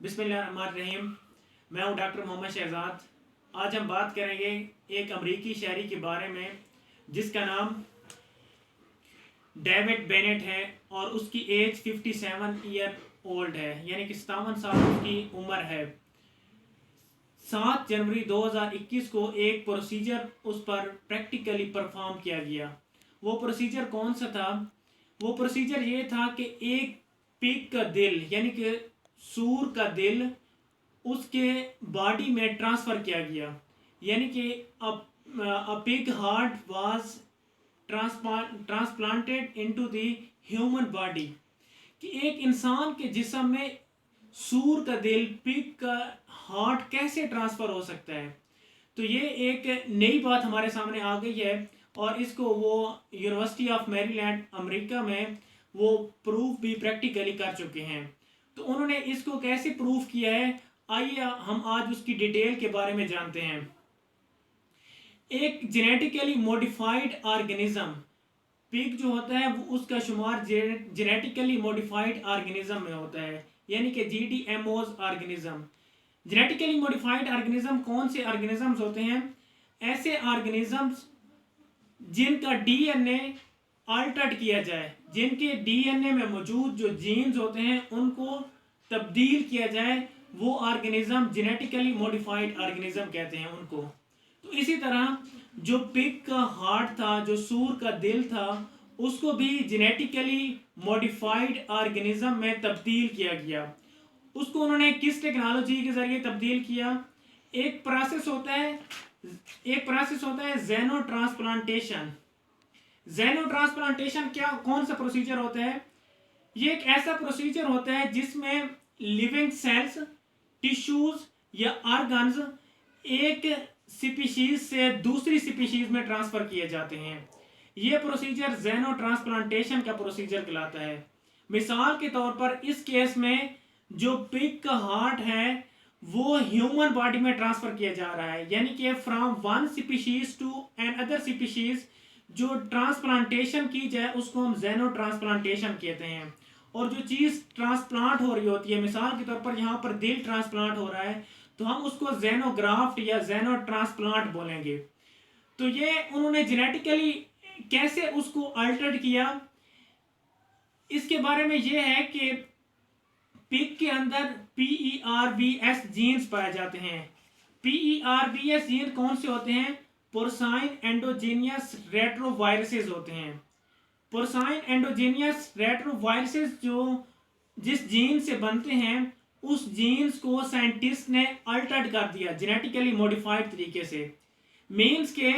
बिस्मिल्लाहिर्रहमानिर्रहीम। मैं हूं डॉक्टर मोहम्मद शहजाद। आज हम बात करेंगे एक अमरीकी शहरी के बारे में जिसका नाम डेविड बेनेट है और उसकी एज 57 ईयर ओल्ड है, यानी कि 57 साल उसकी उम्र है। 7 जनवरी 2021 को एक प्रोसीजर उस पर प्रैक्टिकली परफॉर्म किया गया। वो प्रोसीजर कौन सा था? वो प्रोसीजर ये था कि एक पिग का दिल, यानी कि सूर का दिल, उसके बॉडी में ट्रांसफ़र किया गया। यानी कि a pig heart was transplanted into the human body. कि एक इंसान के जिस्म में सूर का दिल, पिग का हार्ट कैसे ट्रांसफ़र हो सकता है। तो ये एक नई बात हमारे सामने आ गई है और इसको वो यूनिवर्सिटी ऑफ मैरीलैंड अमेरिका में वो प्रूफ भी प्रैक्टिकली कर चुके हैं। तो उन्होंने इसको कैसे प्रूफ किया है, आइए हम आज उसकी डिटेल के बारे में जानते हैं। एक जेनेटिकली मॉडिफाइड ऑर्गेनिज्म पिग जो होता है वो उसका शुमार जेनेटिकली मॉडिफाइड ऑर्गेनिज्म में होता है, यानी कि जीडीएमओज ऑर्गेनिज्म। जेनेटिकली मॉडिफाइड ऑर्गेनिज्म कौन से ऑर्गेनिजम्स होते हैं? ऐसे ऑर्गेनिजम्स जिनका डीएनए अल्टर्ड किया जाए, जिनके डीएनए में मौजूद जो जीन्स होते हैं उनको तब्दील किया जाए, वो ऑर्गेनिज्म जेनेटिकली मॉडिफाइड ऑर्गेनिज्म कहते हैं उनको। तो इसी तरह जो पिग का हार्ट था, जो सूर का दिल था, उसको भी जेनेटिकली मॉडिफाइड ऑर्गेनिज्म में तब्दील किया गया। उसको उन्होंने किस टेक्नोलॉजी के जरिए तब्दील किया? एक प्रोसेस होता है जेनो ट्रांसप्लांटेशन। जेनो ट्रांसप्लांटेशन क्या, कौन सा प्रोसीजर होता है? ये एक ऐसा प्रोसीजर होता है जिसमें लिविंग सेल्स, टिश्यूज या ऑर्गन्स एक स्पीशीज से दूसरी स्पीशीज में ट्रांसफर किए जाते हैं। यह प्रोसीजर जेनो ट्रांसप्लांटेशन का प्रोसीजर कहलाता है। मिसाल के तौर पर इस केस में जो पिग का हार्ट है वो ह्यूमन बॉडी में ट्रांसफर किया जा रहा है, यानी कि from one species to another species जो ट्रांसप्लांटेशन की जाए उसको हम जेनो ट्रांसप्लांटेशन कहते हैं। और जो चीज़ ट्रांसप्लांट हो रही होती है, मिसाल के तौर पर यहाँ पर दिल ट्रांसप्लांट हो रहा है, तो हम उसको जेनोग्राफ्ट या जेनो ट्रांसप्लांट बोलेंगे। तो ये उन्होंने जेनेटिकली कैसे उसको अल्टर्ड किया, इसके बारे में ये है कि पिग के अंदर PERVS जीन्स पाए जाते हैं। PERVS जीन कौन से होते हैं? पोर्साइन एंडोजीनियस रेट्रोवायरसेस होते हैं। पोर्साइन एंडोजीनियस रेट्रोवायरसेस जो जिस जीन से बनते हैं, उस जीन्स को साइंटिस्ट ने अल्टर्ड कर दिया जेनेटिकली मॉडिफाइड तरीके से। मीन्स के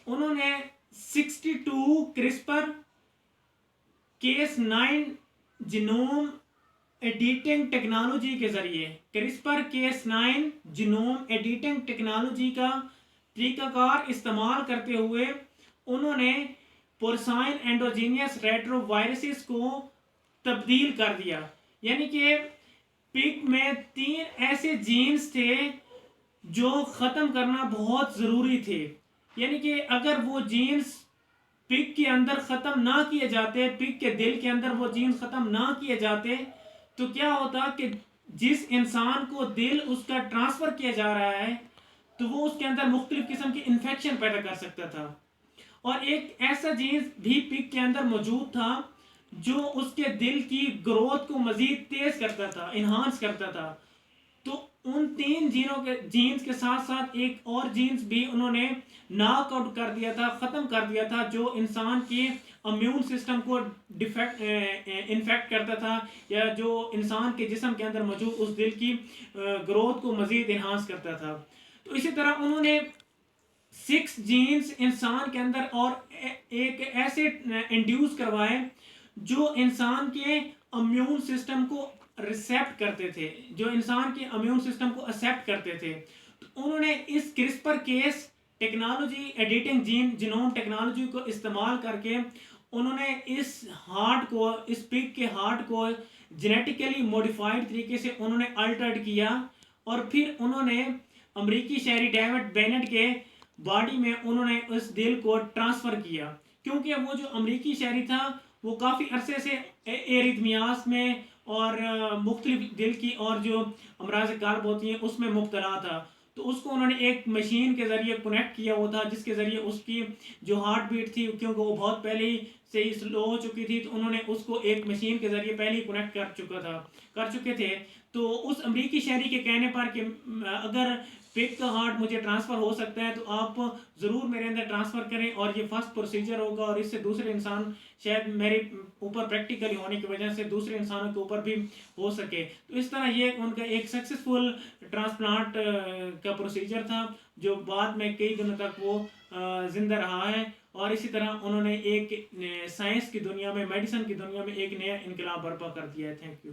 उन्होंने 62 CRISPR Cas 9 genome editing technology के जरिए, CRISPR Cas 9 genome editing technology का तरीकाकार इस्तेमाल करते हुए उन्होंने पोर्साइन एंडोजीनियस रेट्रोवायरसेस को तब्दील कर दिया। यानी कि पिग में 3 ऐसे जीन्स थे जो ख़त्म करना बहुत ज़रूरी थे। यानी कि अगर वो जीन्स पिग के अंदर ख़त्म ना किए जाते, पिग के दिल के अंदर वो जीन्स ख़त्म ना किए जाते, तो क्या होता कि जिस इंसान को दिल उसका ट्रांसफ़र किया जा रहा है तो वो उसके अंदर मुख्तलिफ किस्म के इन्फेक्शन पैदा कर सकता था। और एक ऐसा जीन्स भी पिग के अंदर मौजूद था जो उसके दिल की ग्रोथ को मज़ीद तेज़ करता था, इन्हांस करता था। तो उन 3 जीन्स के साथ साथ एक और जीन्स भी उन्होंने नॉकआउट कर दिया था, ख़त्म कर दिया था, जो इंसान के इम्यून सिस्टम को इन्फेक्ट करता था या जो इंसान के जिस्म के अंदर मौजूद उस दिल की ग्रोथ को मज़ीद इन्हांस करता था। तो इसी तरह उन्होंने 6 जीन्स इंसान के अंदर और एक ऐसे इंड्यूस करवाए जो इंसान के इम्यून सिस्टम को रिसेप्ट करते थे, जो इंसान के इम्यून सिस्टम को एक्सेप्ट करते थे। तो उन्होंने इस CRISPR Cas technology, editing genome technology को इस्तेमाल करके उन्होंने इस हार्ट को, इस पिग के हार्ट को जेनेटिकली मॉडिफाइड तरीके से उन्होंने अल्टर्ड किया और फिर उन्होंने अमेरिकी शहरी डेविड बेनेट के बॉडी में उन्होंने उस दिल को ट्रांसफ़र किया। क्योंकि वो जो अमेरिकी शहरी था वो काफ़ी अरसे से एरिथमियास में और मुख्तलिफ दिल की और जो अमराज क़ल्ब होती हैं उसमें मुब्तला था। तो उसको उन्होंने एक मशीन के ज़रिए कनेक्ट किया हुआ था, जिसके ज़रिए उसकी जो हार्ट बीट थी, क्योंकि वो बहुत पहले ही से ही स्लो हो चुकी थी, तो उन्होंने उसको एक मशीन के ज़रिए पहले ही कनेक्ट कर चुके थे। तो उस अमरीकी शहरी के कहने पर कि अगर पिग का हार्ट मुझे ट्रांसफ़र हो सकता है तो आप ज़रूर मेरे अंदर ट्रांसफ़र करें, और ये फर्स्ट प्रोसीजर होगा, और इससे दूसरे इंसान शायद मेरे ऊपर प्रैक्टिकली होने की वजह से दूसरे इंसानों के ऊपर भी हो सके। तो इस तरह ये उनका एक सक्सेसफुल ट्रांसप्लांट का प्रोसीजर था, जो बाद में कई दिनों तक वो ज़िंदा रहा है। और इसी तरह उन्होंने एक साइंस की दुनिया में, मेडिसिन की दुनिया में एक नया इनकलाब बर्पा कर दिया है। Thank you.